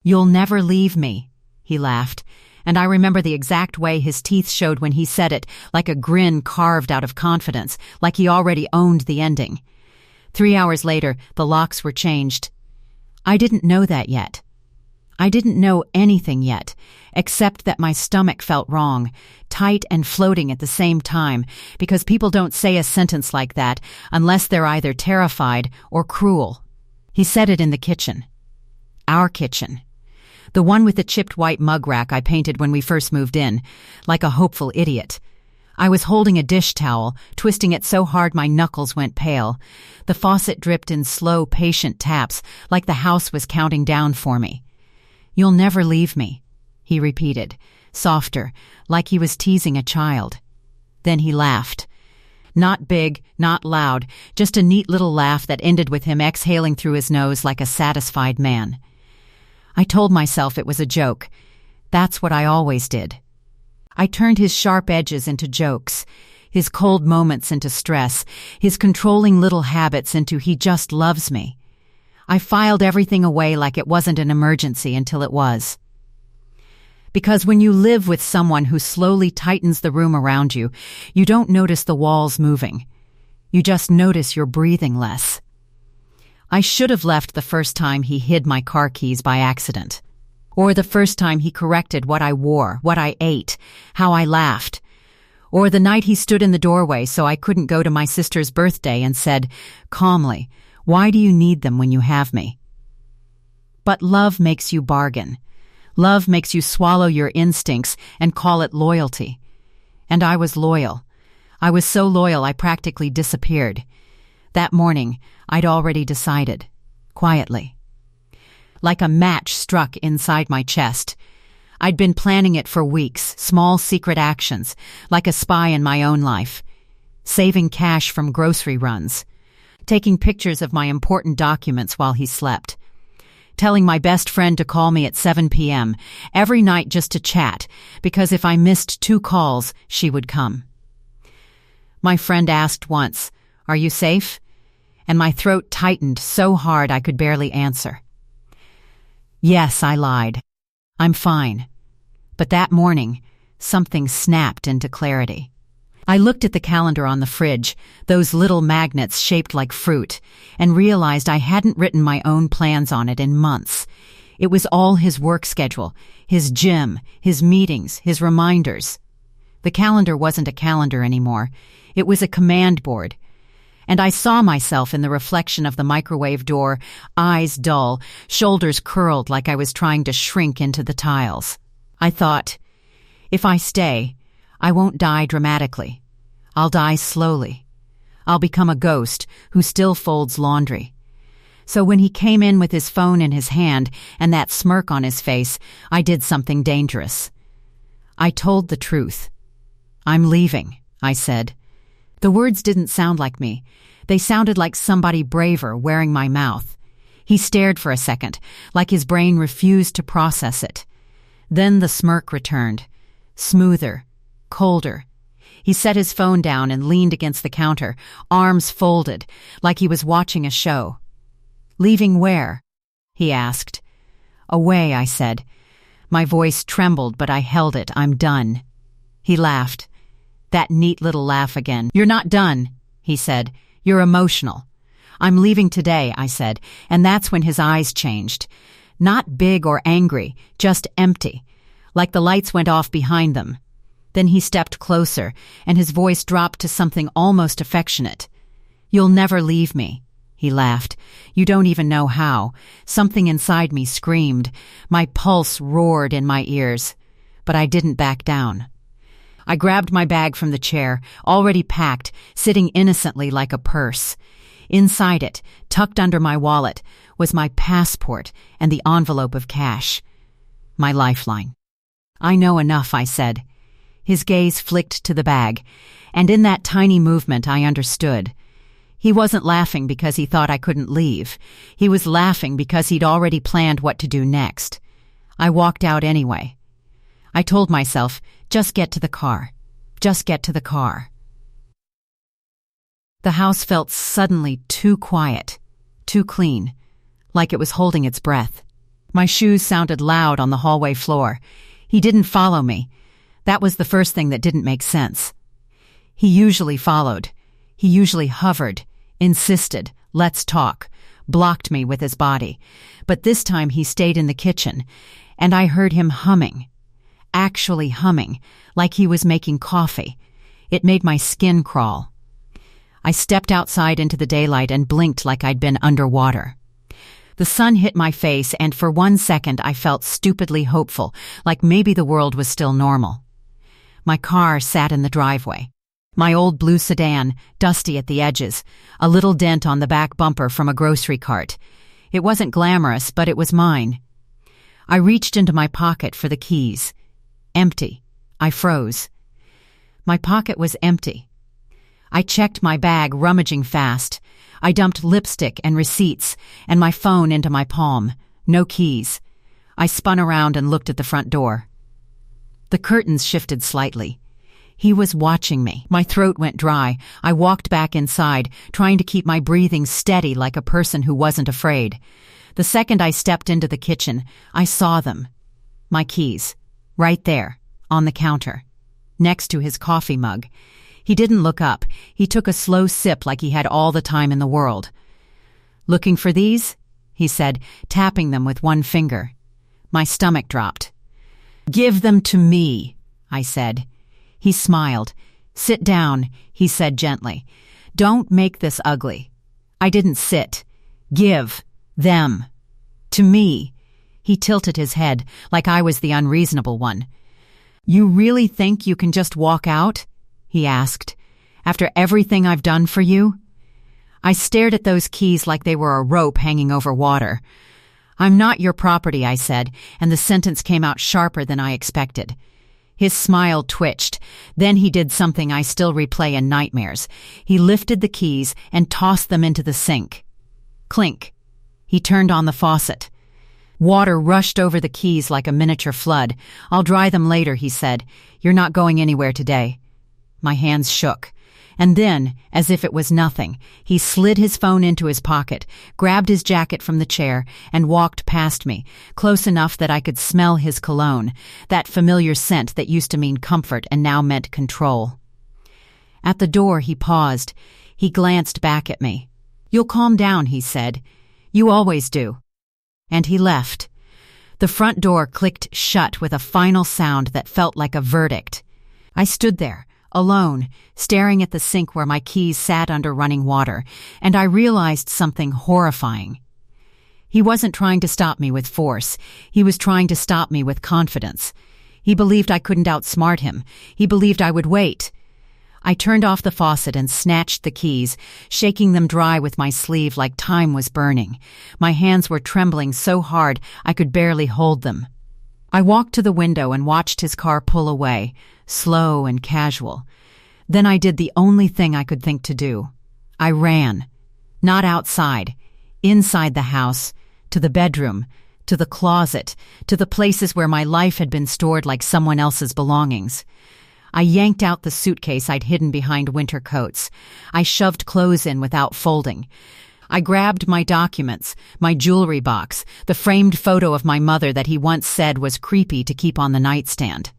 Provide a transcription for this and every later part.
"You'll never leave me," he laughed, and I remember the exact way his teeth showed when he said it, like a grin carved out of confidence, like he already owned the ending. 3 hours later, the locks were changed. I didn't know that yet. I didn't know anything yet, except that my stomach felt wrong, tight and floating at the same time, because people don't say a sentence like that unless they're either terrified or cruel. He said it in the kitchen. Our kitchen. The one with the chipped white mug rack I painted when we first moved in, like a hopeful idiot. I was holding a dish towel, twisting it so hard my knuckles went pale. The faucet dripped in slow, patient taps, like the house was counting down for me. "You'll never leave me," he repeated, softer, like he was teasing a child. Then he laughed. Not big, not loud, just a neat little laugh that ended with him exhaling through his nose like a satisfied man. I told myself it was a joke. That's what I always did. I turned his sharp edges into jokes, his cold moments into stress, his controlling little habits into he just loves me. I filed everything away like it wasn't an emergency until it was. Because when you live with someone who slowly tightens the room around you, you don't notice the walls moving. You just notice you're breathing less. I should have left the first time he hid my car keys by accident. Or the first time he corrected what I wore, what I ate, how I laughed. Or the night he stood in the doorway so I couldn't go to my sister's birthday and said, calmly, "Why do you need them when you have me?" But love makes you bargain. Love makes you swallow your instincts and call it loyalty. And I was loyal. I was so loyal I practically disappeared. That morning, I'd already decided, quietly. Like a match struck inside my chest. I'd been planning it for weeks, small secret actions, like a spy in my own life. Saving cash from grocery runs. Taking pictures of my important documents while he slept. Telling my best friend to call me at 7 p.m. every night just to chat, because if I missed 2 calls, she would come. My friend asked once, "Are you safe?" And my throat tightened so hard I could barely answer. Yes, I lied. I'm fine. But that morning, something snapped into clarity. I looked at the calendar on the fridge, those little magnets shaped like fruit, and realized I hadn't written my own plans on it in months. It was all his work schedule, his gym, his meetings, his reminders. The calendar wasn't a calendar anymore. It was a command board. And I saw myself in the reflection of the microwave door, eyes dull, shoulders curled like I was trying to shrink into the tiles. I thought, if I stay, I won't die dramatically. I'll die slowly. I'll become a ghost who still folds laundry. So when he came in with his phone in his hand and that smirk on his face, I did something dangerous. I told the truth. "I'm leaving," I said. The words didn't sound like me. They sounded like somebody braver wearing my mouth. He stared for a second, like his brain refused to process it. Then the smirk returned. Smoother, colder. He set his phone down and leaned against the counter, arms folded, like he was watching a show. "Leaving where?" he asked. "Away," I said. My voice trembled, but I held it. "I'm done." He laughed. That neat little laugh again. "You're not done," he said. "You're emotional." "I'm leaving today," I said, and that's when his eyes changed. Not big or angry, just empty, like the lights went off behind them. Then he stepped closer, and his voice dropped to something almost affectionate. "You'll never leave me," he laughed. "You don't even know how." Something inside me screamed. My pulse roared in my ears. But I didn't back down. I grabbed my bag from the chair, already packed, sitting innocently like a purse. Inside it, tucked under my wallet, was my passport and the envelope of cash. My lifeline. "I know enough," I said. His gaze flicked to the bag, and in that tiny movement I understood. He wasn't laughing because he thought I couldn't leave. He was laughing because he'd already planned what to do next. I walked out anyway. I told myself, just get to the car. Just get to the car. The house felt suddenly too quiet, too clean, like it was holding its breath. My shoes sounded loud on the hallway floor. He didn't follow me. That was the first thing that didn't make sense. He usually followed. He usually hovered, insisted, "Let's talk," blocked me with his body. But this time he stayed in the kitchen, and I heard him humming. Actually humming, like he was making coffee. It made my skin crawl. I stepped outside into the daylight and blinked like I'd been underwater. The sun hit my face, and for 1 second I felt stupidly hopeful, like maybe the world was still normal. My car sat in the driveway. My old blue sedan, dusty at the edges, a little dent on the back bumper from a grocery cart. It wasn't glamorous, but it was mine. I reached into my pocket for the keys. Empty. I froze. My pocket was empty. I checked my bag, rummaging fast. I dumped lipstick and receipts and my phone into my palm. No keys. I spun around and looked at the front door. The curtains shifted slightly. He was watching me. My throat went dry. I walked back inside, trying to keep my breathing steady like a person who wasn't afraid. The second I stepped into the kitchen, I saw them. My keys. Right there, on the counter, next to his coffee mug. He didn't look up. He took a slow sip like he had all the time in the world. "Looking for these?" he said, tapping them with one finger. My stomach dropped. "Give them to me," I said. He smiled. "Sit down," he said gently. "Don't make this ugly." I didn't sit. "Give them to me." He tilted his head like I was the unreasonable one. "You really think you can just walk out?" he asked. "After everything I've done for you?" I stared at those keys like they were a rope hanging over water. "I'm not your property," I said, and the sentence came out sharper than I expected. His smile twitched. Then he did something I still replay in nightmares. He lifted the keys and tossed them into the sink. Clink. He turned on the faucet. Water rushed over the keys like a miniature flood. "I'll dry them later," he said. "You're not going anywhere today." My hands shook. And then, as if it was nothing, he slid his phone into his pocket, grabbed his jacket from the chair, and walked past me, close enough that I could smell his cologne, that familiar scent that used to mean comfort and now meant control. At the door, he paused. He glanced back at me. "You'll calm down," he said. "You always do." And he left. The front door clicked shut with a final sound that felt like a verdict. I stood there, alone, staring at the sink where my keys sat under running water, and I realized something horrifying. He wasn't trying to stop me with force. He was trying to stop me with confidence. He believed I couldn't outsmart him. He believed I would wait. I turned off the faucet and snatched the keys, shaking them dry with my sleeve like time was burning. My hands were trembling so hard I could barely hold them. I walked to the window and watched his car pull away, slow and casual. Then I did the only thing I could think to do. I ran. Not outside. Inside the house. To the bedroom. To the closet. To the places where my life had been stored like someone else's belongings. I yanked out the suitcase I'd hidden behind winter coats. I shoved clothes in without folding. I grabbed my documents, my jewelry box, the framed photo of my mother that he once said was creepy to keep on the nightstand.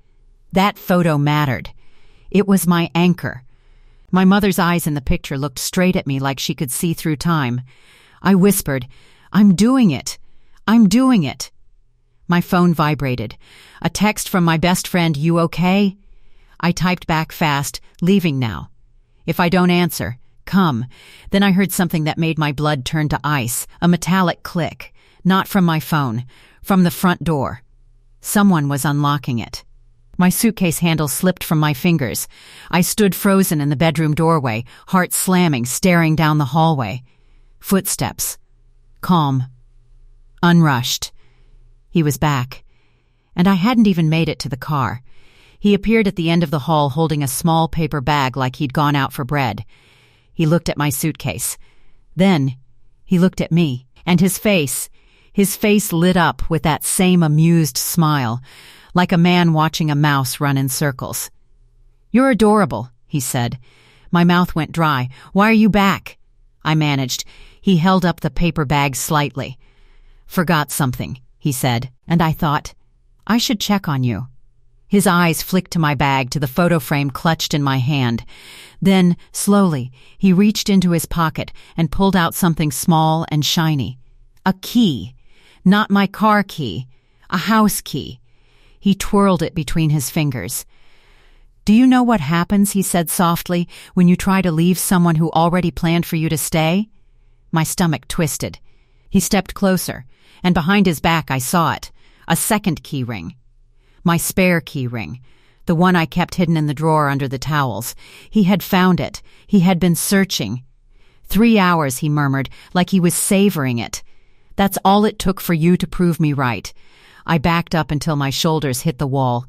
That photo mattered. It was my anchor. My mother's eyes in the picture looked straight at me like she could see through time. I whispered, "I'm doing it. I'm doing it." My phone vibrated. A text from my best friend, "You okay?" I typed back fast, "Leaving now. If I don't answer, come." Then I heard something that made my blood turn to ice, a metallic click. Not from my phone, from the front door. Someone was unlocking it. My suitcase handle slipped from my fingers. I stood frozen in the bedroom doorway, heart slamming, staring down the hallway. Footsteps. Calm. Unrushed. He was back. And I hadn't even made it to the car. He appeared at the end of the hall holding a small paper bag like he'd gone out for bread. He looked at my suitcase. Then he looked at me, and his face lit up with that same amused smile, like a man watching a mouse run in circles. "You're adorable," he said. My mouth went dry. "Why are you back?" I managed. He held up the paper bag slightly. "Forgot something," he said, and I thought, I should check on you. His eyes flicked to my bag, to the photo frame clutched in my hand. Then, slowly, he reached into his pocket and pulled out something small and shiny. A key. Not my car key. A house key. He twirled it between his fingers. Do you know what happens, he said softly, when you try to leave someone who already planned for you to stay? My stomach twisted. He stepped closer, and behind his back I saw it. A second key ring. My spare key ring. The one I kept hidden in the drawer under the towels. He had found it. He had been searching. 3 hours, he murmured, like he was savoring it. That's all it took for you to prove me right. I backed up until my shoulders hit the wall.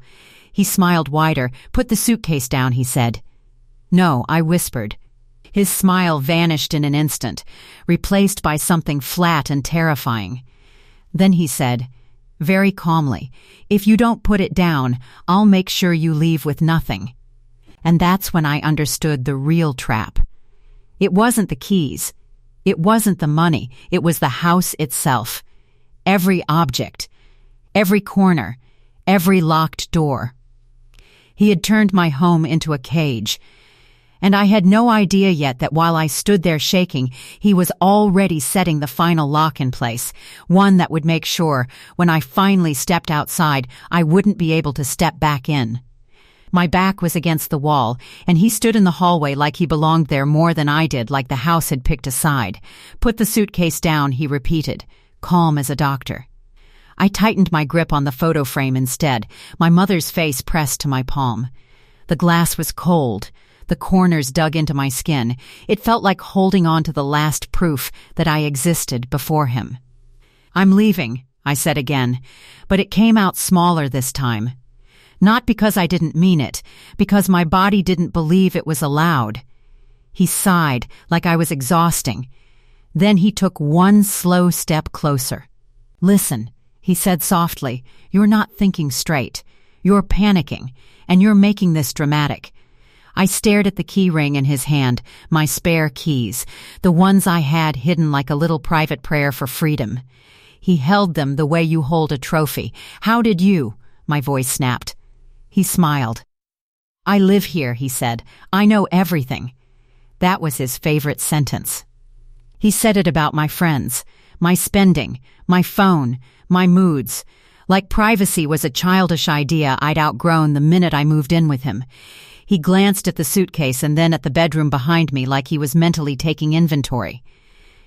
He smiled wider. Put the suitcase down, he said. No, I whispered. His smile vanished in an instant, replaced by something flat and terrifying. Then he said, very calmly, if you don't put it down, I'll make sure you leave with nothing. And that's when I understood the real trap. It wasn't the keys. It wasn't the money. It was the house itself. Every object. Every corner. Every locked door. He had turned my home into a cage. And I had no idea yet that while I stood there shaking, he was already setting the final lock in place, one that would make sure, when I finally stepped outside, I wouldn't be able to step back in. My back was against the wall, and he stood in the hallway like he belonged there more than I did, like the house had picked a side. Put the suitcase down, he repeated, calm as a doctor. I tightened my grip on the photo frame instead, my mother's face pressed to my palm. The glass was cold. The corners dug into my skin. It felt like holding on to the last proof that I existed before him. I'm leaving, I said again, but it came out smaller this time. Not because I didn't mean it, because my body didn't believe it was allowed. He sighed, like I was exhausting. Then he took one slow step closer. Listen, he said softly, you're not thinking straight. You're panicking, and you're making this dramatic. I stared at the key ring in his hand, my spare keys, the ones I had hidden like a little private prayer for freedom. He held them the way you hold a trophy. How did you? My voice snapped. He smiled. I live here, he said. I know everything. That was his favorite sentence. He said it about my friends, my spending, my phone, my moods. Like privacy was a childish idea I'd outgrown the minute I moved in with him. He glanced at the suitcase and then at the bedroom behind me like he was mentally taking inventory.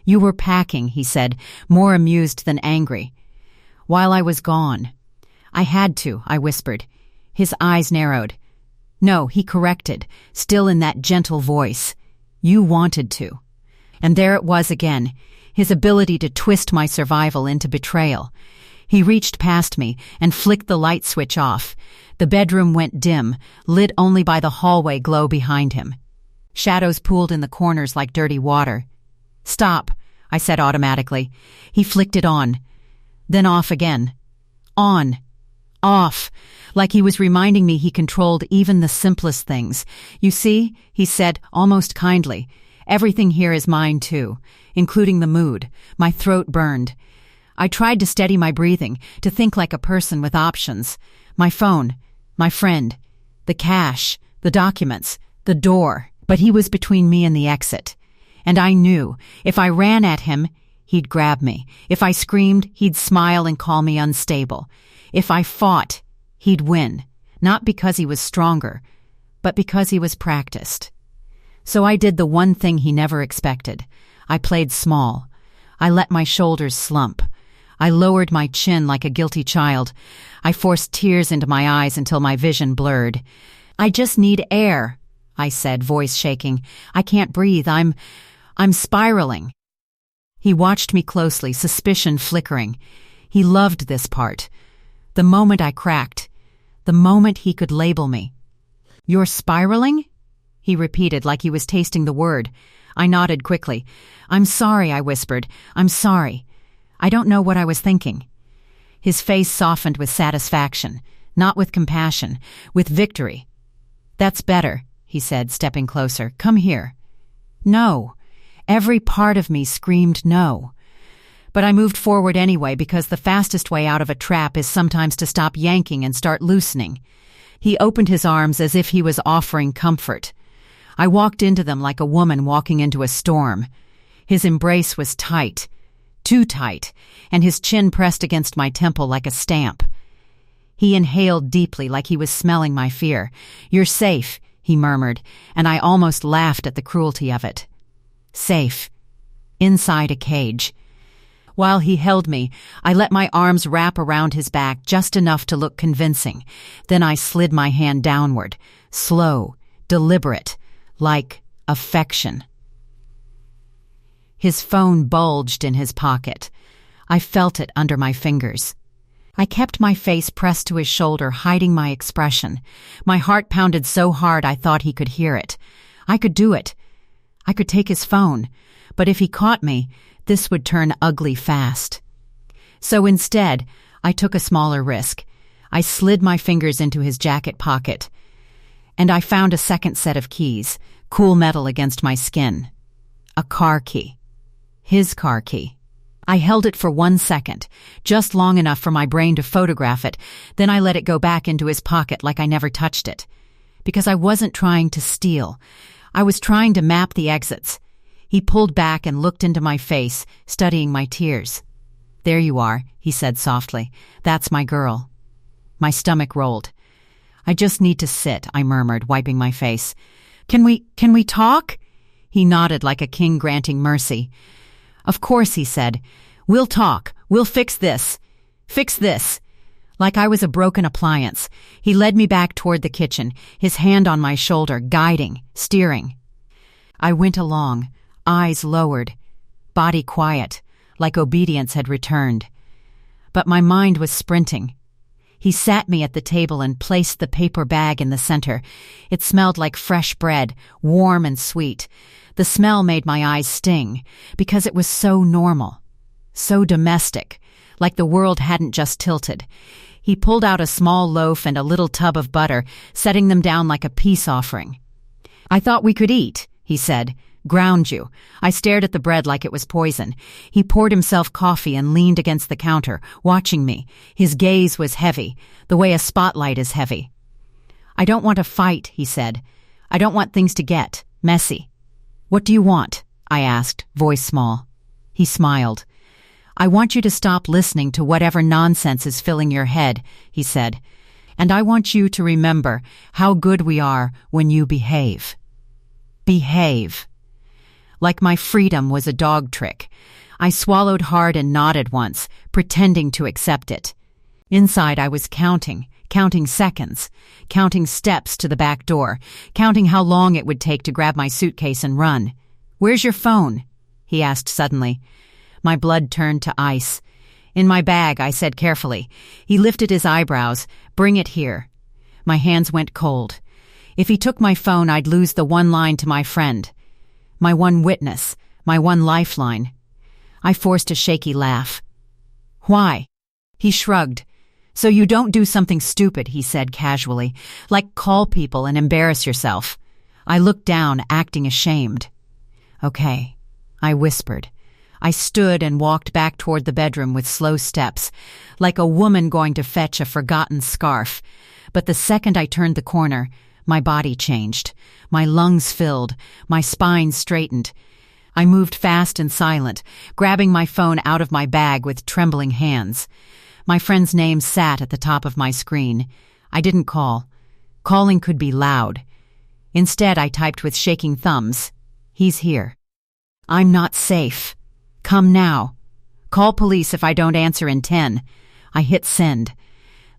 You were packing, he said, more amused than angry. While I was gone. I had to, I whispered. His eyes narrowed. No, he corrected, still in that gentle voice. You wanted to. And there it was again, his ability to twist my survival into betrayal. He reached past me and flicked the light switch off. The bedroom went dim, lit only by the hallway glow behind him. Shadows pooled in the corners like dirty water. Stop, I said automatically. He flicked it on. Then off again. On. Off. Like he was reminding me he controlled even the simplest things. You see, he said, almost kindly, everything here is mine too, including the mood. My throat burned. I tried to steady my breathing, to think like a person with options. My phone, my friend, the cash, the documents, the door. But he was between me and the exit. And I knew, if I ran at him, he'd grab me. If I screamed, he'd smile and call me unstable. If I fought, he'd win. Not because he was stronger, but because he was practiced. So I did the one thing he never expected. I played small. I let my shoulders slump. I lowered my chin like a guilty child. I forced tears into my eyes until my vision blurred. I just need air, I said, voice shaking. I can't breathe. I'm spiraling. He watched me closely, suspicion flickering. He loved this part. The moment I cracked. The moment he could label me. You're spiraling? He repeated like he was tasting the word. I nodded quickly. I'm sorry, I whispered. I'm sorry. I don't know what I was thinking. His face softened with satisfaction, not with compassion, with victory. That's better, he said, stepping closer. Come here. No. Every part of me screamed no. But I moved forward anyway because the fastest way out of a trap is sometimes to stop yanking and start loosening. He opened his arms as if he was offering comfort. I walked into them like a woman walking into a storm. His embrace was tight, too tight, and his chin pressed against my temple like a stamp. He inhaled deeply like he was smelling my fear. "You're safe," he murmured, and I almost laughed at the cruelty of it. Safe. Inside a cage. While he held me, I let my arms wrap around his back just enough to look convincing. Then I slid my hand downward, slow, deliberate, like affection. His phone bulged in his pocket. I felt it under my fingers. I kept my face pressed to his shoulder, hiding my expression. My heart pounded so hard I thought he could hear it. I could do it. I could take his phone. But if he caught me, this would turn ugly fast. So instead, I took a smaller risk. I slid my fingers into his jacket pocket. And I found a second set of keys, cool metal against my skin. A car key. His car key. I held it for 1 second, just long enough for my brain to photograph it, then I let it go back into his pocket like I never touched it. Because I wasn't trying to steal. I was trying to map the exits. He pulled back and looked into my face, studying my tears. "There you are," he said softly. "That's my girl." My stomach rolled. "I just need to sit," I murmured, wiping my face. Can we talk?" He nodded like a king granting mercy. "Of course," he said. "We'll talk. We'll fix this. Fix this." Like I was a broken appliance, he led me back toward the kitchen, his hand on my shoulder, guiding, steering. I went along, eyes lowered, body quiet, like obedience had returned. But my mind was sprinting. He sat me at the table and placed the paper bag in the center. It smelled like fresh bread, warm and sweet. The smell made my eyes sting, because it was so normal, so domestic, like the world hadn't just tilted. He pulled out a small loaf and a little tub of butter, setting them down like a peace offering. "I thought we could eat," he said. "Ground you." I stared at the bread like it was poison. He poured himself coffee and leaned against the counter, watching me. His gaze was heavy, the way a spotlight is heavy. "I don't want to fight," he said. "I don't want things to get messy." "What do you want?" I asked, voice small. He smiled. "I want you to stop listening to whatever nonsense is filling your head," he said. "And I want you to remember how good we are when you behave." Behave. Like my freedom was a dog trick. I swallowed hard and nodded once, pretending to accept it. Inside I was counting seconds, counting steps to the back door, counting how long it would take to grab my suitcase and run. "Where's your phone?" he asked suddenly. My blood turned to ice. "In my bag," I said carefully. He lifted his eyebrows. "Bring it here." My hands went cold. If he took my phone, I'd lose the one line to my friend. My one witness, my one lifeline. I forced a shaky laugh. "Why?" He shrugged. "So you don't do something stupid," he said casually, "like call people and embarrass yourself." I looked down, acting ashamed. "Okay," I whispered. I stood and walked back toward the bedroom with slow steps, like a woman going to fetch a forgotten scarf. But the second I turned the corner, my body changed. My lungs filled, my spine straightened. I moved fast and silent, grabbing my phone out of my bag with trembling hands. My friend's name sat at the top of my screen. I didn't call. Calling could be loud. Instead, I typed with shaking thumbs, "He's here." "I'm not safe. Come now. Call police if I don't answer in 10. I hit send.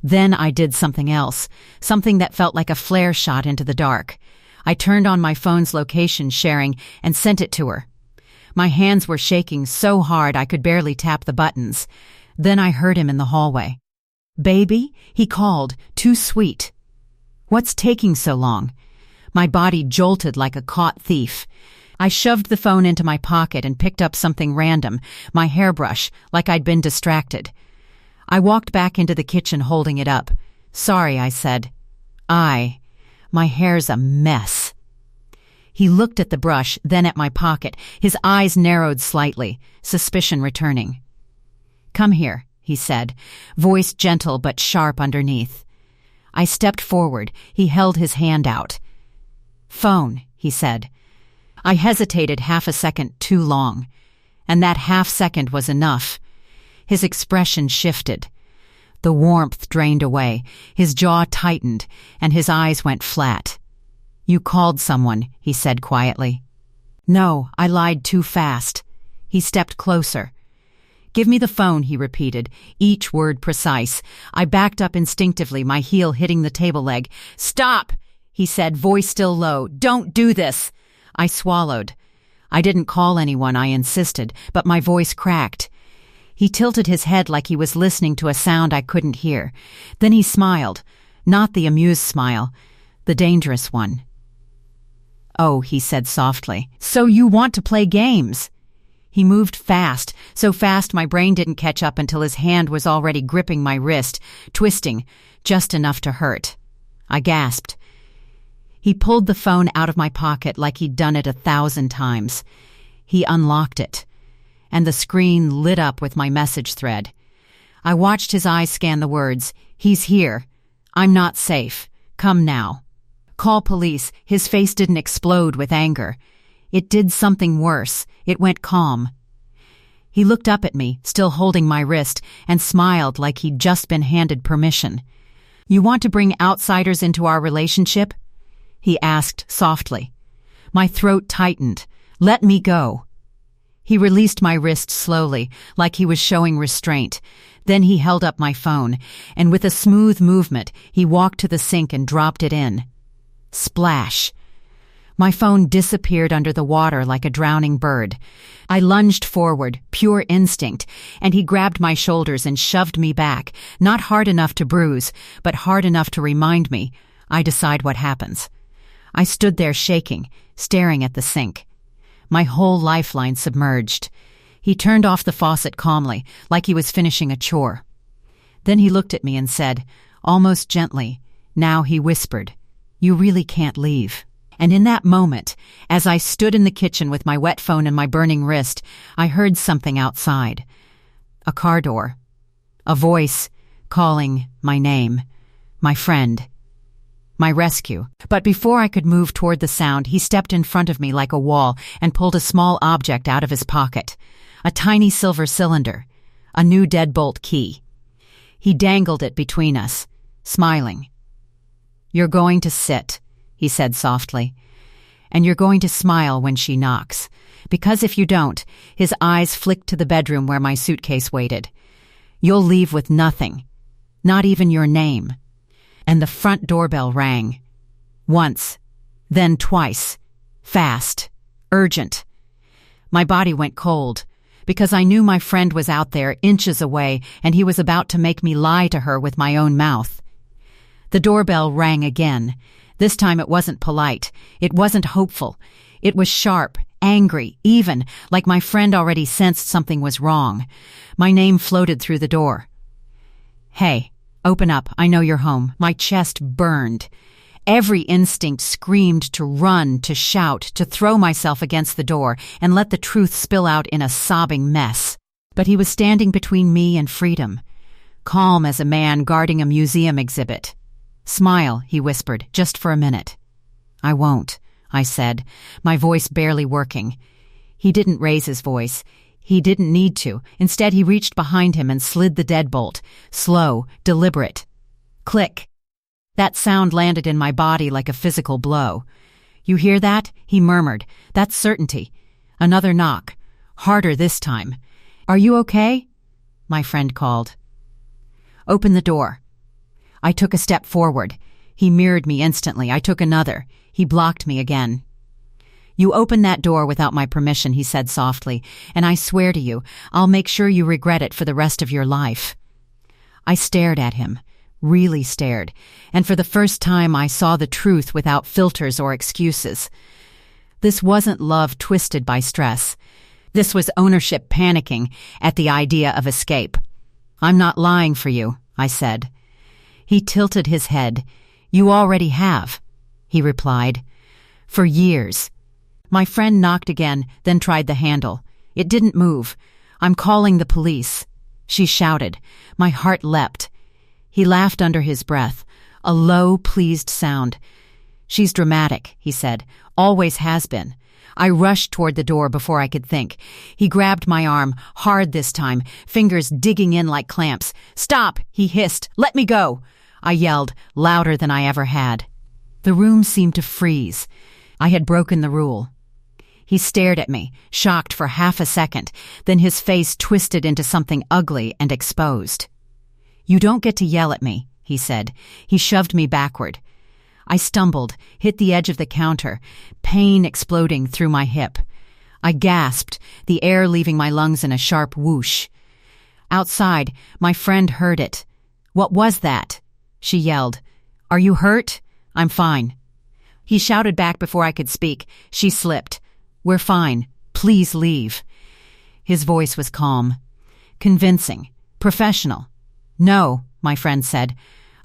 Then I did something else, something that felt like a flare shot into the dark. I turned on my phone's location sharing and sent it to her. My hands were shaking so hard I could barely tap the buttons. Then I heard him in the hallway. "Baby?" he called, too sweet. "What's taking so long?" My body jolted like a caught thief. I shoved the phone into my pocket and picked up something random, my hairbrush, like I'd been distracted. I walked back into the kitchen holding it up. "Sorry," I said. My hair's a mess." He looked at the brush, then at my pocket, his eyes narrowed slightly, suspicion returning. "Come here," he said, voice gentle but sharp underneath. I stepped forward. He held his hand out. "Phone," he said. I hesitated half a second too long, and that half second was enough. His expression shifted. The warmth drained away, his jaw tightened, and his eyes went flat. "You called someone," he said quietly. "No, I lied too fast." He stepped closer. "Give me the phone," he repeated, each word precise. I backed up instinctively, my heel hitting the table leg. "Stop!" he said, voice still low. "Don't do this!" I swallowed. I didn't call anyone, I insisted, but my voice cracked. He tilted his head like he was listening to a sound I couldn't hear. Then he smiled, not the amused smile, the dangerous one. "Oh," he said softly, "so you want to play games?" He moved fast, so fast my brain didn't catch up until his hand was already gripping my wrist, twisting, just enough to hurt. I gasped. He pulled the phone out of my pocket like he'd done it 1,000 times. He unlocked it, and the screen lit up with my message thread. I watched his eyes scan the words. "He's here. I'm not safe. Come now. Call police." His face didn't explode with anger. It did something worse. It went calm. He looked up at me, still holding my wrist, and smiled like he'd just been handed permission. "You want to bring outsiders into our relationship?" he asked softly. My throat tightened. "Let me go." He released my wrist slowly, like he was showing restraint. Then he held up my phone, and with a smooth movement, he walked to the sink and dropped it in. Splash. My phone disappeared under the water like a drowning bird. I lunged forward, pure instinct, and he grabbed my shoulders and shoved me back, not hard enough to bruise, but hard enough to remind me, I decide what happens. I stood there shaking, staring at the sink. My whole lifeline submerged. He turned off the faucet calmly, like he was finishing a chore. Then he looked at me and said, almost gently, now he whispered, "You really can't leave." And in that moment, as I stood in the kitchen with my wet phone and my burning wrist, I heard something outside. A car door. A voice calling my name, my friend, my rescue. But before I could move toward the sound, he stepped in front of me like a wall and pulled a small object out of his pocket. A tiny silver cylinder. A new deadbolt key. He dangled it between us, smiling. "You're going to sit," he said softly, "and you're going to smile when she knocks. Because if you don't," his eyes flicked to the bedroom where my suitcase waited, "you'll leave with nothing, not even your name." And the front doorbell rang. Once, then twice. Fast. Urgent. My body went cold, because I knew my friend was out there, inches away, and he was about to make me lie to her with my own mouth. The doorbell rang again. This time it wasn't polite. It wasn't hopeful. It was sharp, angry, even, like my friend already sensed something was wrong. My name floated through the door. "Hey, open up. I know you're home." My chest burned. Every instinct screamed to run, to shout, to throw myself against the door and let the truth spill out in a sobbing mess. But he was standing between me and freedom, calm as a man guarding a museum exhibit. "Smile," he whispered, "just for a minute." "I won't," I said, my voice barely working. He didn't raise his voice. He didn't need to. Instead, he reached behind him and slid the deadbolt. Slow, deliberate. Click. That sound landed in my body like a physical blow. "You hear that?" he murmured. "That's certainty." Another knock. Harder this time. "Are you okay?" my friend called. "Open the door." I took a step forward. He mirrored me instantly. I took another. He blocked me again. "You open that door without my permission," he said softly, "and I swear to you, I'll make sure you regret it for the rest of your life." I stared at him, really stared, and for the first time I saw the truth without filters or excuses. This wasn't love twisted by stress. This was ownership panicking at the idea of escape. "I'm not lying for you," I said. He tilted his head. "You already have," he replied. "For years." My friend knocked again, then tried the handle. It didn't move. "I'm calling the police." she shouted. My heart leapt. He laughed under his breath, a low, pleased sound. She's dramatic, he said. Always has been. I rushed toward the door before I could think. He grabbed my arm, hard this time, fingers digging in like clamps. Stop, he hissed. Let me go. I yelled, louder than I ever had. The room seemed to freeze. I had broken the rule. He stared at me, shocked for half a second, then his face twisted into something ugly and exposed. You don't get to yell at me, he said. He shoved me backward. I stumbled, hit the edge of the counter, pain exploding through my hip. I gasped, the air leaving my lungs in a sharp whoosh. Outside, my friend heard it. What was that? She yelled. Are you hurt? I'm fine. He shouted back before I could speak. She slipped. We're fine. Please leave. His voice was calm, convincing, professional. No, my friend said.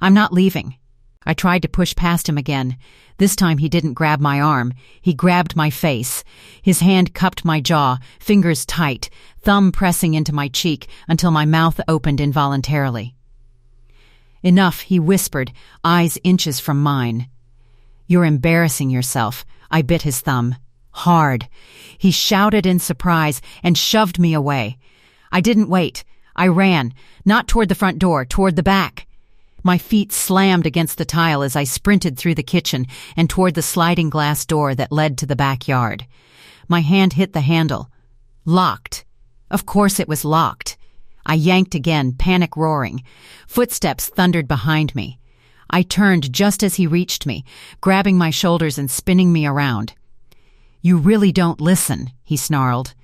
I'm not leaving. I tried to push past him again. This time he didn't grab my arm. He grabbed my face. His hand cupped my jaw, fingers tight, thumb pressing into my cheek until my mouth opened involuntarily. Enough, he whispered, eyes inches from mine. You're embarrassing yourself. I bit his thumb. Hard. He shouted in surprise and shoved me away. I didn't wait. I ran, not toward the front door, toward the back. My feet slammed against the tile as I sprinted through the kitchen and toward the sliding glass door that led to the backyard. My hand hit the handle. Locked. Of course it was locked. I yanked again, panic roaring. Footsteps thundered behind me. I turned just as he reached me, grabbing my shoulders and spinning me around. You really don't listen, he snarled.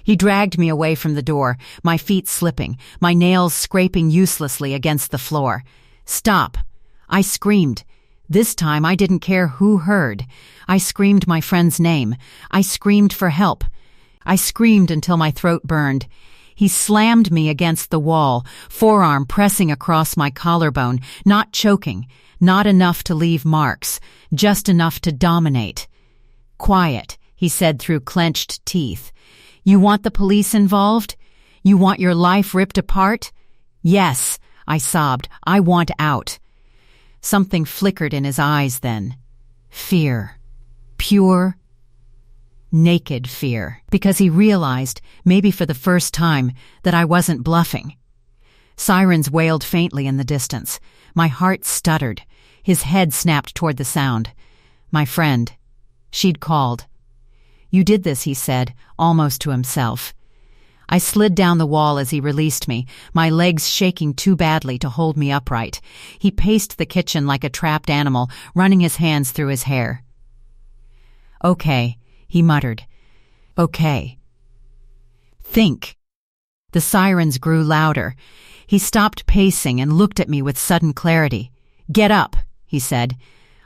He dragged me away from the door, my feet slipping, my nails scraping uselessly against the floor. Stop. I screamed. This time I didn't care who heard. I screamed my friend's name. I screamed for help. I screamed until my throat burned. He slammed me against the wall, forearm pressing across my collarbone, not choking, not enough to leave marks, just enough to dominate. Quiet, he said through clenched teeth. You want the police involved? You want your life ripped apart? Yes, I sobbed. I want out. Something flickered in his eyes then. Fear. Pure, naked fear. Because he realized, maybe for the first time, that I wasn't bluffing. Sirens wailed faintly in the distance. My heart stuttered. His head snapped toward the sound. My friend. She'd called. You did this, he said, almost to himself. I slid down the wall as he released me, my legs shaking too badly to hold me upright. He paced the kitchen like a trapped animal, running his hands through his hair. Okay, he muttered. Okay. Think. The sirens grew louder. He stopped pacing and looked at me with sudden clarity. Get up, he said.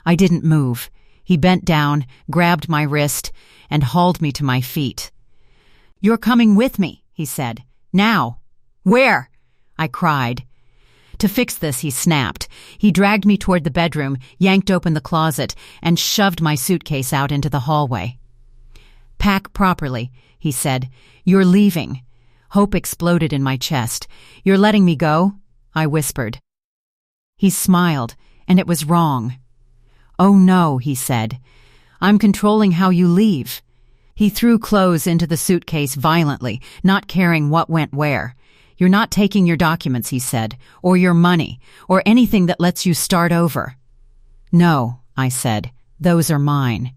I didn't move. He bent down, grabbed my wrist, and hauled me to my feet. You're coming with me, he said. Now. Where? I cried. To fix this, he snapped. He dragged me toward the bedroom, yanked open the closet, and shoved my suitcase out into the hallway. Pack properly, he said. You're leaving. Hope exploded in my chest. You're letting me go? I whispered. He smiled, and it was wrong. Oh no, he said. I'm controlling how you leave. He threw clothes into the suitcase violently, not caring what went where. You're not taking your documents, he said, or your money, or anything that lets you start over. No, I said. Those are mine.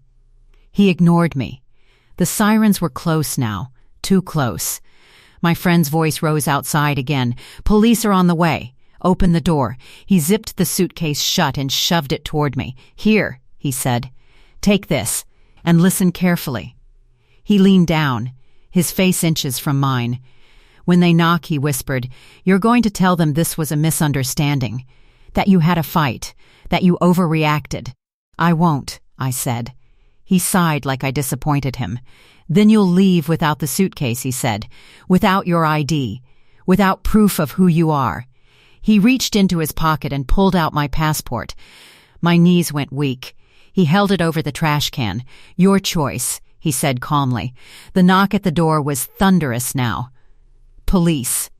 He ignored me. The sirens were close now, too close. My friend's voice rose outside again. Police are on the way. Open the door. He zipped the suitcase shut and shoved it toward me. Here, he said. Take this, and listen carefully. He leaned down, his face inches from mine. When they knock, he whispered, you're going to tell them this was a misunderstanding, that you had a fight, that you overreacted. I won't, I said. He sighed like I disappointed him. Then you'll leave without the suitcase, he said, without your ID, without proof of who you are. He reached into his pocket and pulled out my passport. My knees went weak. He held it over the trash can. Your choice, he said calmly. The knock at the door was thunderous now. Police.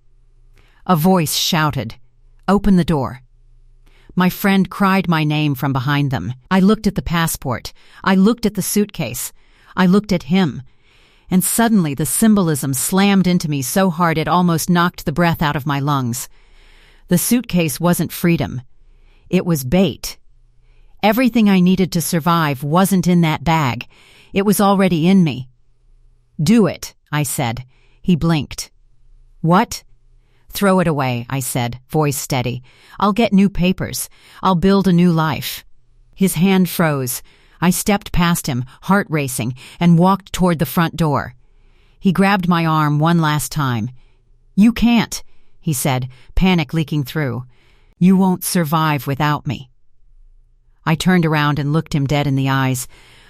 A voice shouted, "Open the door." My friend cried my name from behind them. I looked at the passport. I looked at the suitcase. I looked at him. And suddenly the symbolism slammed into me so hard it almost knocked the breath out of my lungs. The suitcase wasn't freedom. It was bait. Everything I needed to survive wasn't in that bag. It was already in me. "Do it," I said. He blinked. "What?" "Throw it away," I said, voice steady. "I'll get new papers. I'll build a new life." His hand froze. I stepped past him, heart racing, and walked toward the front door. He grabbed my arm one last time. "You can't," he said, panic leaking through. "You won't survive without me." I turned around and looked him dead in the eyes.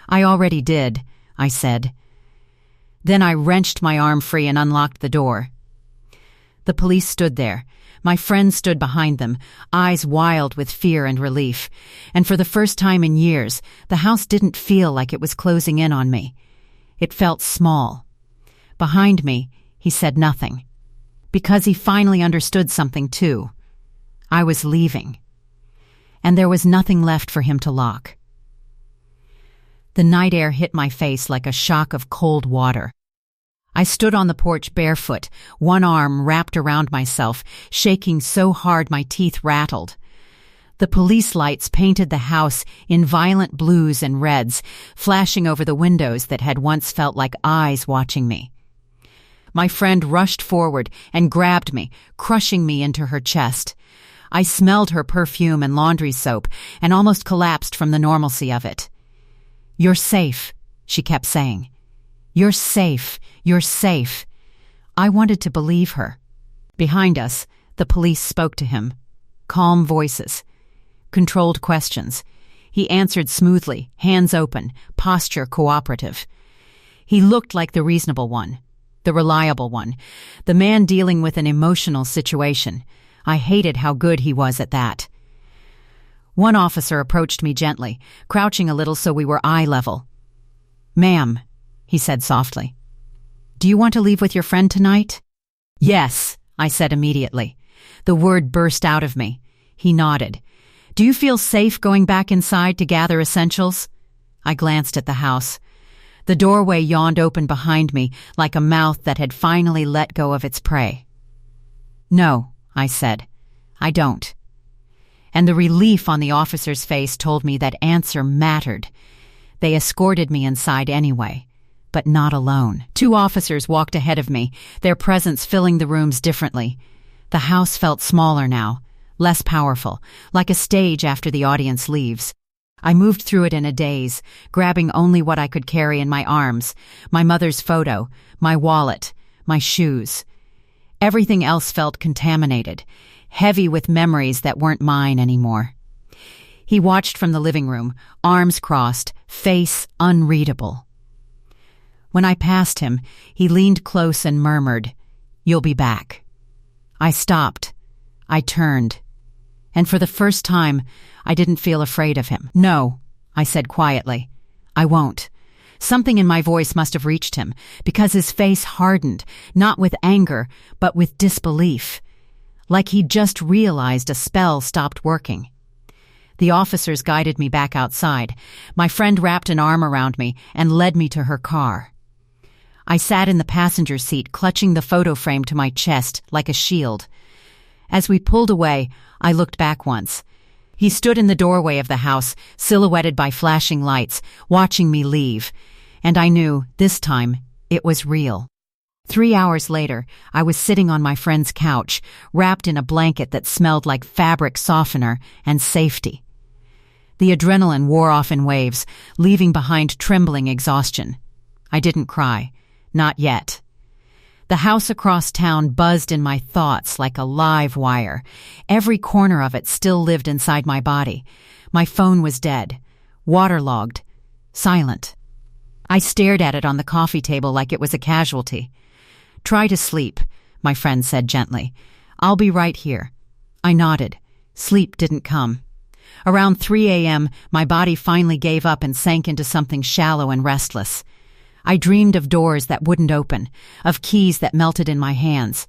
"I already did," I said. Then I wrenched my arm free and unlocked the door. The police stood there. My friend stood behind them, eyes wild with fear and relief. And for the first time in years, the house didn't feel like it was closing in on me. It felt small. Behind me, he said nothing. Because he finally understood something too. I was leaving. And there was nothing left for him to lock. The night air hit my face like a shock of cold water. I stood on the porch barefoot, one arm wrapped around myself, shaking so hard my teeth rattled. The police lights painted the house in violent blues and reds, flashing over the windows that had once felt like eyes watching me. My friend rushed forward and grabbed me, crushing me into her chest. I smelled her perfume and laundry soap and almost collapsed from the normalcy of it. "You're safe," she kept saying. "You're safe. You're safe." I wanted to believe her. Behind us, the police spoke to him. Calm voices. Controlled questions. He answered smoothly, hands open, posture cooperative. He looked like the reasonable one, the reliable one, the man dealing with an emotional situation. I hated how good he was at that. One officer approached me gently, crouching a little so we were eye level. "Ma'am," he said softly. "Do you want to leave with your friend tonight?" "Yes," I said immediately. The word burst out of me. He nodded. "Do you feel safe going back inside to gather essentials?" I glanced at the house. The doorway yawned open behind me like a mouth that had finally let go of its prey. "No," I said. "I don't." And the relief on the officer's face told me that answer mattered. They escorted me inside anyway. But not alone. 2 officers walked ahead of me, their presence filling the rooms differently. The house felt smaller now, less powerful, like a stage after the audience leaves. I moved through it in a daze, grabbing only what I could carry in my arms, my mother's photo, my wallet, my shoes. Everything else felt contaminated, heavy with memories that weren't mine anymore. He watched from the living room, arms crossed, face unreadable. When I passed him, he leaned close and murmured, "You'll be back." I stopped. I turned. And for the first time, I didn't feel afraid of him. "No," I said quietly. "I won't." Something in my voice must have reached him, because his face hardened, not with anger, but with disbelief. Like he'd just realized a spell stopped working. The officers guided me back outside. My friend wrapped an arm around me and led me to her car. I sat in the passenger seat, clutching the photo frame to my chest like a shield. As we pulled away, I looked back once. He stood in the doorway of the house, silhouetted by flashing lights, watching me leave. And I knew, this time, it was real. 3 hours later, I was sitting on my friend's couch, wrapped in a blanket that smelled like fabric softener and safety. The adrenaline wore off in waves, leaving behind trembling exhaustion. I didn't cry. Not yet. The house across town buzzed in my thoughts like a live wire. Every corner of it still lived inside my body. My phone was dead, waterlogged, silent. I stared at it on the coffee table like it was a casualty. "Try to sleep," my friend said gently. "I'll be right here." I nodded. Sleep didn't come. Around 3 a.m., my body finally gave up and sank into something shallow and restless. I dreamed of doors that wouldn't open, of keys that melted in my hands.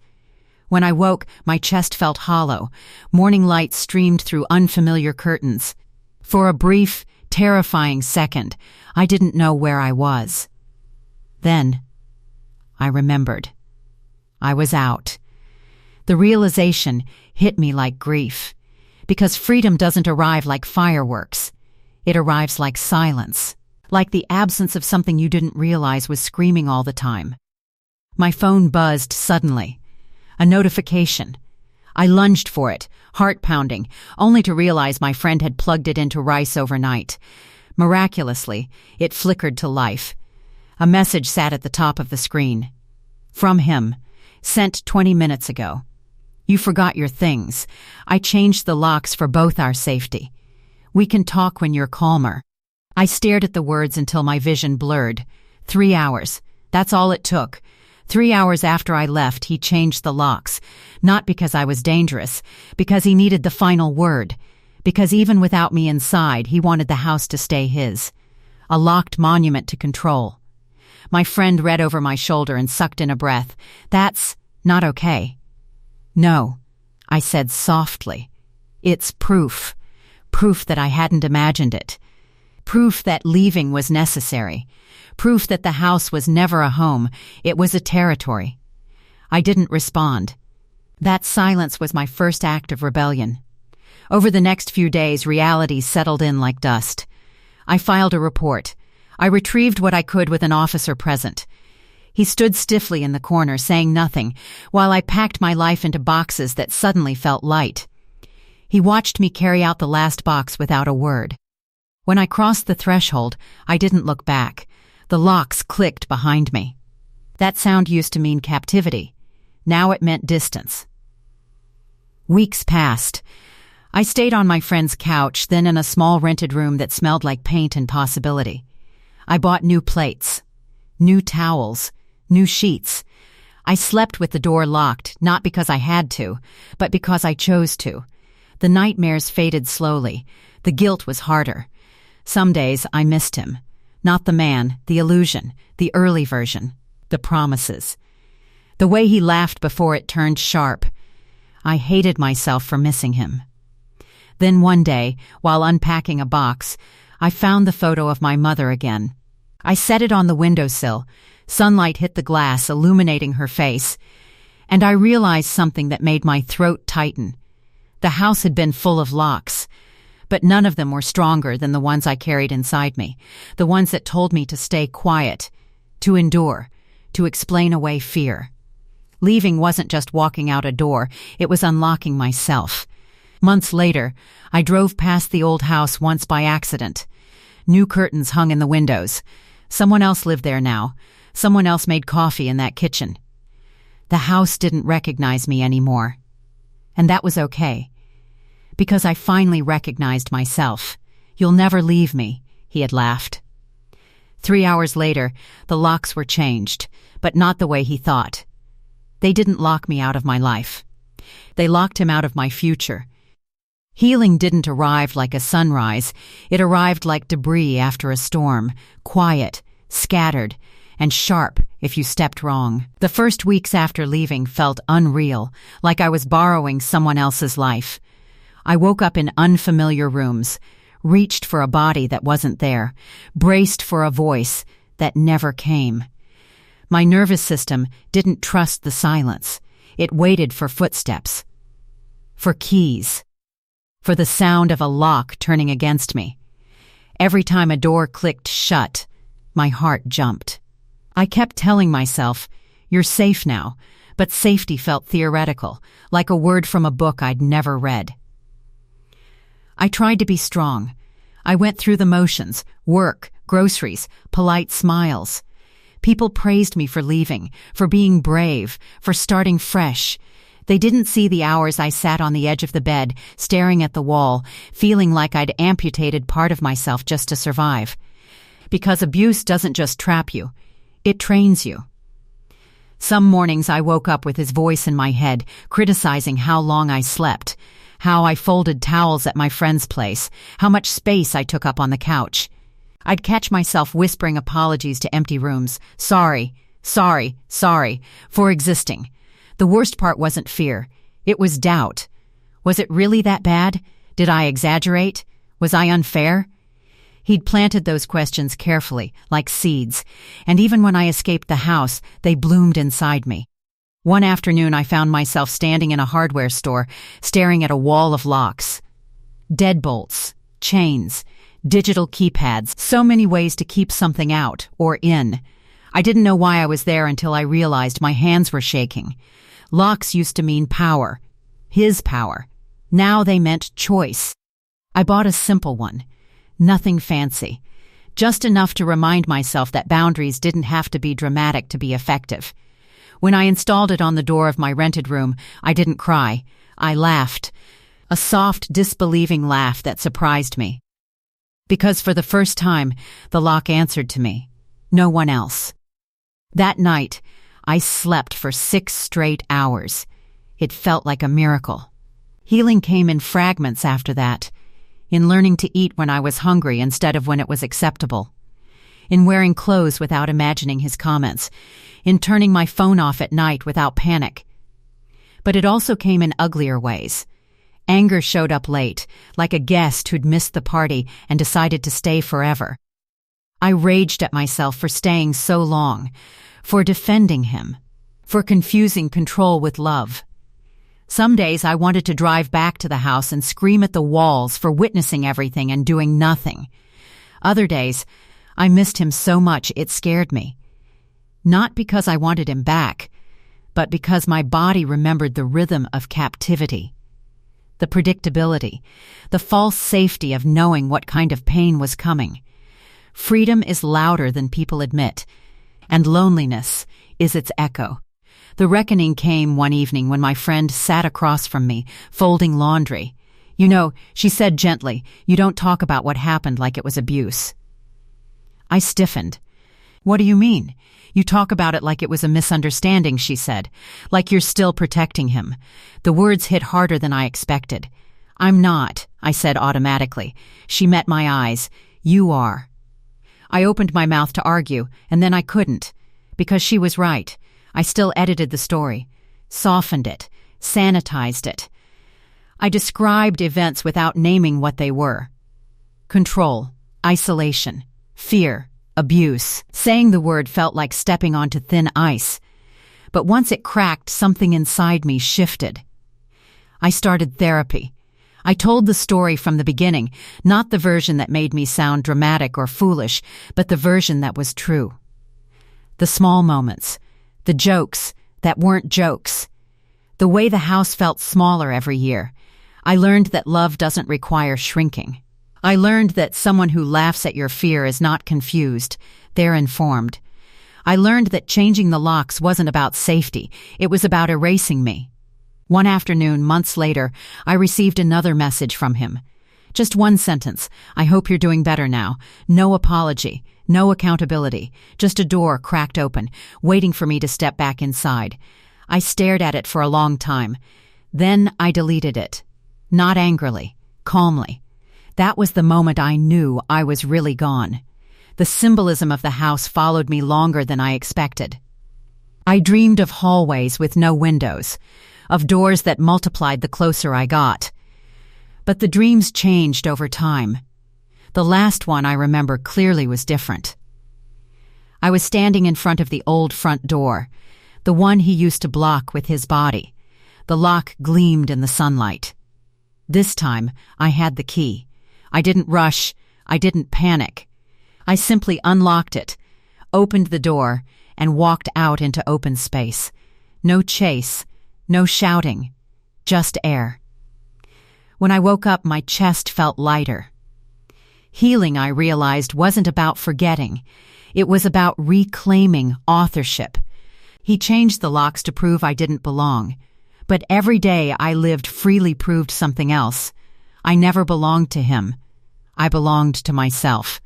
When I woke, my chest felt hollow. Morning light streamed through unfamiliar curtains. For a brief, terrifying second, I didn't know where I was. Then, I remembered. I was out. The realization hit me like grief. Because freedom doesn't arrive like fireworks. It arrives like silence. Like the absence of something you didn't realize was screaming all the time. My phone buzzed suddenly. A notification. I lunged for it, heart pounding, only to realize my friend had plugged it into rice overnight. Miraculously, it flickered to life. A message sat at the top of the screen. From him, sent 20 minutes ago. You forgot your things. I changed the locks for both our safety. We can talk when you're calmer. I stared at the words until my vision blurred. 3 hours. That's all it took. 3 hours after I left, he changed the locks. Not because I was dangerous, because he needed the final word. Because even without me inside, he wanted the house to stay his. A locked monument to control. My friend read over my shoulder and sucked in a breath. That's not okay. No, I said softly. It's proof. Proof that I hadn't imagined it. Proof that leaving was necessary. Proof that the house was never a home, it was a territory. I didn't respond. That silence was my first act of rebellion. Over the next few days, reality settled in like dust. I filed a report. I retrieved what I could with an officer present. He stood stiffly in the corner, saying nothing, while I packed my life into boxes that suddenly felt light. He watched me carry out the last box without a word. When I crossed the threshold, I didn't look back. The locks clicked behind me. That sound used to mean captivity. Now it meant distance. Weeks passed. I stayed on my friend's couch, then in a small rented room that smelled like paint and possibility. I bought new plates, new towels, new sheets. I slept with the door locked, not because I had to, but because I chose to. The nightmares faded slowly. The guilt was harder. Some days I missed him. Not the man, the illusion, the early version, the promises. The way he laughed before it turned sharp. I hated myself for missing him. Then one day, while unpacking a box, I found the photo of my mother again. I set it on the windowsill. Sunlight hit the glass, illuminating her face, and I realized something that made my throat tighten. The house had been full of locks, but none of them were stronger than the ones I carried inside me, the ones that told me to stay quiet, to endure, to explain away fear. Leaving wasn't just walking out a door, it was unlocking myself. Months later, I drove past the old house once by accident. New curtains hung in the windows. Someone else lived there now. Someone else made coffee in that kitchen. The house didn't recognize me anymore. And that was okay. Because I finally recognized myself. You'll never leave me, he had laughed. 3 hours later, the locks were changed, but not the way he thought. They didn't lock me out of my life. They locked him out of my future. Healing didn't arrive like a sunrise. It arrived like debris after a storm, quiet, scattered, and sharp if you stepped wrong. The first weeks after leaving felt unreal, like I was borrowing someone else's life. I woke up in unfamiliar rooms, reached for a body that wasn't there, braced for a voice that never came. My nervous system didn't trust the silence. It waited for footsteps, for keys, for the sound of a lock turning against me. Every time a door clicked shut, my heart jumped. I kept telling myself, you're safe now, but safety felt theoretical, like a word from a book I'd never read. I tried to be strong. I went through the motions, work, groceries, polite smiles. People praised me for leaving, for being brave, for starting fresh. They didn't see the hours I sat on the edge of the bed, staring at the wall, feeling like I'd amputated part of myself just to survive. Because abuse doesn't just trap you, it trains you. Some mornings I woke up with his voice in my head, criticizing how long I slept, how I folded towels at my friend's place, how much space I took up on the couch. I'd catch myself whispering apologies to empty rooms, sorry, for existing. The worst part wasn't fear. It was doubt. Was it really that bad? Did I exaggerate? Was I unfair? He'd planted those questions carefully, like seeds, and even when I escaped the house, they bloomed inside me. One afternoon I found myself standing in a hardware store, staring at a wall of locks. Deadbolts, chains, digital keypads, so many ways to keep something out, or in. I didn't know why I was there until I realized my hands were shaking. Locks used to mean power. His power. Now they meant choice. I bought a simple one. Nothing fancy. Just enough to remind myself that boundaries didn't have to be dramatic to be effective. When I installed it on the door of my rented room, I didn't cry. I laughed. A soft, disbelieving laugh that surprised me. Because for the first time, the lock answered to me. No one else. That night, I slept for 6 straight hours. It felt like a miracle. Healing came in fragments after that. In learning to eat when I was hungry instead of when it was acceptable. In wearing clothes without imagining his comments. In turning my phone off at night without panic. But it also came in uglier ways. Anger showed up late, like a guest who'd missed the party and decided to stay forever. I raged at myself for staying so long, for defending him, for confusing control with love. Some days I wanted to drive back to the house and scream at the walls for witnessing everything and doing nothing. Other days, I missed him so much it scared me. Not because I wanted him back, but because my body remembered the rhythm of captivity. The predictability, the false safety of knowing what kind of pain was coming. Freedom is louder than people admit, and loneliness is its echo. The reckoning came one evening when my friend sat across from me, folding laundry. You know, she said gently, you don't talk about what happened like it was abuse. I stiffened. What do you mean? You talk about it like it was a misunderstanding, she said, like you're still protecting him. The words hit harder than I expected. I'm not, I said automatically. She met my eyes. You are. I opened my mouth to argue, and then I couldn't, because she was right. I still edited the story, softened it, sanitized it. I described events without naming what they were. Control, isolation, fear, abuse. Saying the word felt like stepping onto thin ice. But once it cracked, something inside me shifted. I started therapy. I told the story from the beginning, not the version that made me sound dramatic or foolish, but the version that was true. The small moments. The jokes that weren't jokes. The way the house felt smaller every year. I learned that love doesn't require shrinking. I learned that someone who laughs at your fear is not confused. They're informed. I learned that changing the locks wasn't about safety. It was about erasing me. One afternoon, months later, I received another message from him. Just one sentence. I hope you're doing better now. No apology. No accountability, just a door cracked open, waiting for me to step back inside. I stared at it for a long time. Then I deleted it. Not angrily, calmly. That was the moment I knew I was really gone. The symbolism of the house followed me longer than I expected. I dreamed of hallways with no windows, of doors that multiplied the closer I got. But the dreams changed over time. The last one I remember clearly was different. I was standing in front of the old front door, the one he used to block with his body. The lock gleamed in the sunlight. This time, I had the key. I didn't rush. I didn't panic. I simply unlocked it, opened the door, and walked out into open space. No chase, no shouting, just air. When I woke up, my chest felt lighter. Healing, I realized, wasn't about forgetting. It was about reclaiming authorship. He changed the locks to prove I didn't belong. But every day I lived freely proved something else. I never belonged to him. I belonged to myself.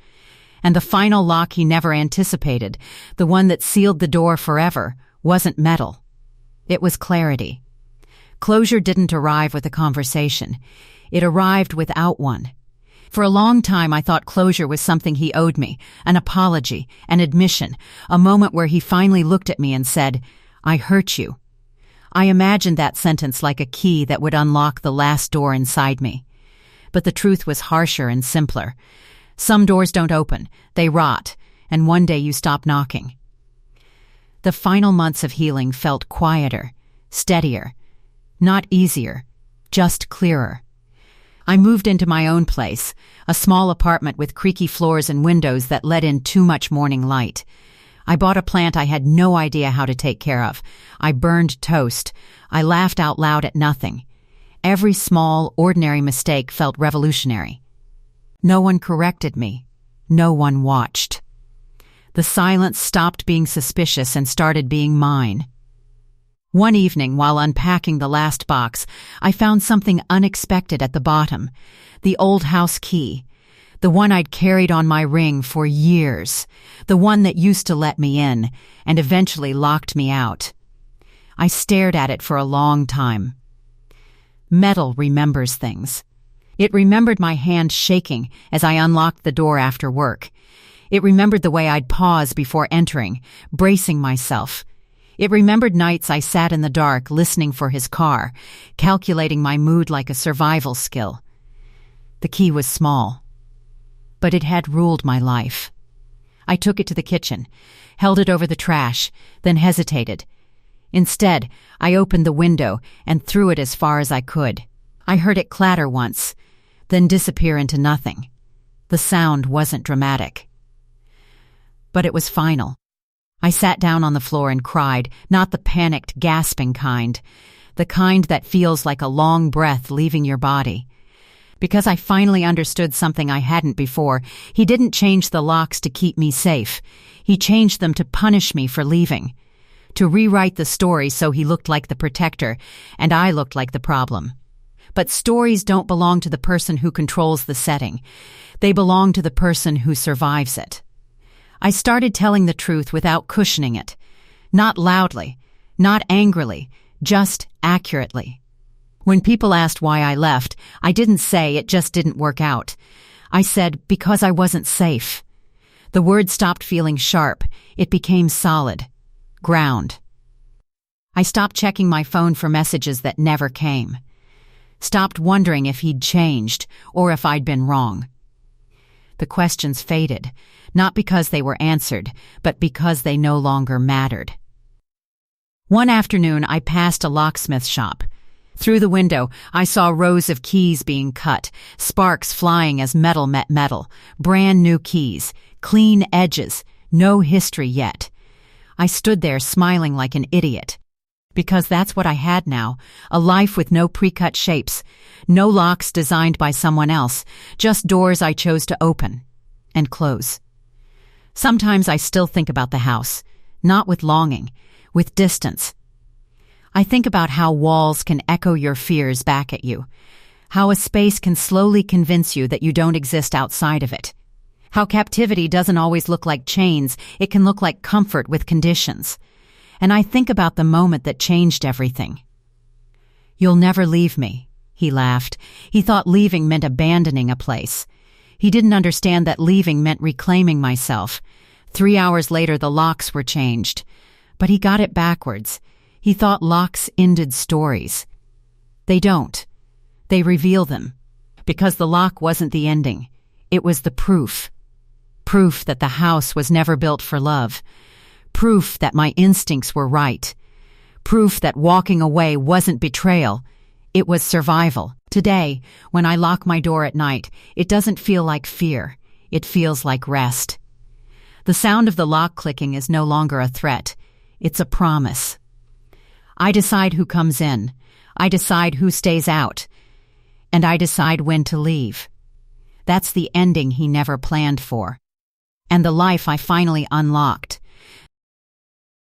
And the final lock he never anticipated, the one that sealed the door forever, wasn't metal. It was clarity. Closure didn't arrive with a conversation. It arrived without one. For a long time, I thought closure was something he owed me, an apology, an admission, a moment where he finally looked at me and said, I hurt you. I imagined that sentence like a key that would unlock the last door inside me. But the truth was harsher and simpler. Some doors don't open, they rot, and one day you stop knocking. The final months of healing felt quieter, steadier, not easier, just clearer. I moved into my own place, a small apartment with creaky floors and windows that let in too much morning light. I bought a plant I had no idea how to take care of. I burned toast. I laughed out loud at nothing. Every small, ordinary mistake felt revolutionary. No one corrected me. No one watched. The silence stopped being suspicious and started being mine. One evening, while unpacking the last box, I found something unexpected at the bottom. The old house key. The one I'd carried on my ring for years. The one that used to let me in, and eventually locked me out. I stared at it for a long time. Metal remembers things. It remembered my hand shaking as I unlocked the door after work. It remembered the way I'd pause before entering, bracing myself. It remembered nights I sat in the dark listening for his car, calculating my mood like a survival skill. The key was small, but it had ruled my life. I took it to the kitchen, held it over the trash, then hesitated. Instead, I opened the window and threw it as far as I could. I heard it clatter once, then disappear into nothing. The sound wasn't dramatic. But it was final. I sat down on the floor and cried, not the panicked, gasping kind, the kind that feels like a long breath leaving your body. Because I finally understood something I hadn't before. He didn't change the locks to keep me safe. He changed them to punish me for leaving. To rewrite the story so he looked like the protector, and I looked like the problem. But stories don't belong to the person who controls the setting. They belong to the person who survives it. I started telling the truth without cushioning it. Not loudly, not angrily, just accurately. When people asked why I left, I didn't say it just didn't work out. I said because I wasn't safe. The word stopped feeling sharp. It became solid. Ground. I stopped checking my phone for messages that never came. Stopped wondering if he'd changed or if I'd been wrong. The questions faded, not because they were answered, but because they no longer mattered. One afternoon, I passed a locksmith shop. Through the window, I saw rows of keys being cut, sparks flying as metal met metal, brand new keys, clean edges, no history yet. I stood there smiling like an idiot. Because that's what I had now, a life with no pre-cut shapes, no locks designed by someone else, just doors I chose to open and close. Sometimes I still think about the house, not with longing, with distance. I think about how walls can echo your fears back at you, how a space can slowly convince you that you don't exist outside of it, how captivity doesn't always look like chains, it can look like comfort with conditions. And I think about the moment that changed everything. "You'll never leave me," he laughed. He thought leaving meant abandoning a place. He didn't understand that leaving meant reclaiming myself. 3 hours later, the locks were changed. But he got it backwards. He thought locks ended stories. They don't. They reveal them. Because the lock wasn't the ending. It was the proof. Proof that the house was never built for love. Proof that my instincts were right. Proof that walking away wasn't betrayal. It was survival. Today, when I lock my door at night, it doesn't feel like fear. It feels like rest. The sound of the lock clicking is no longer a threat. It's a promise. I decide who comes in. I decide who stays out. And I decide when to leave. That's the ending he never planned for. And the life I finally unlocked.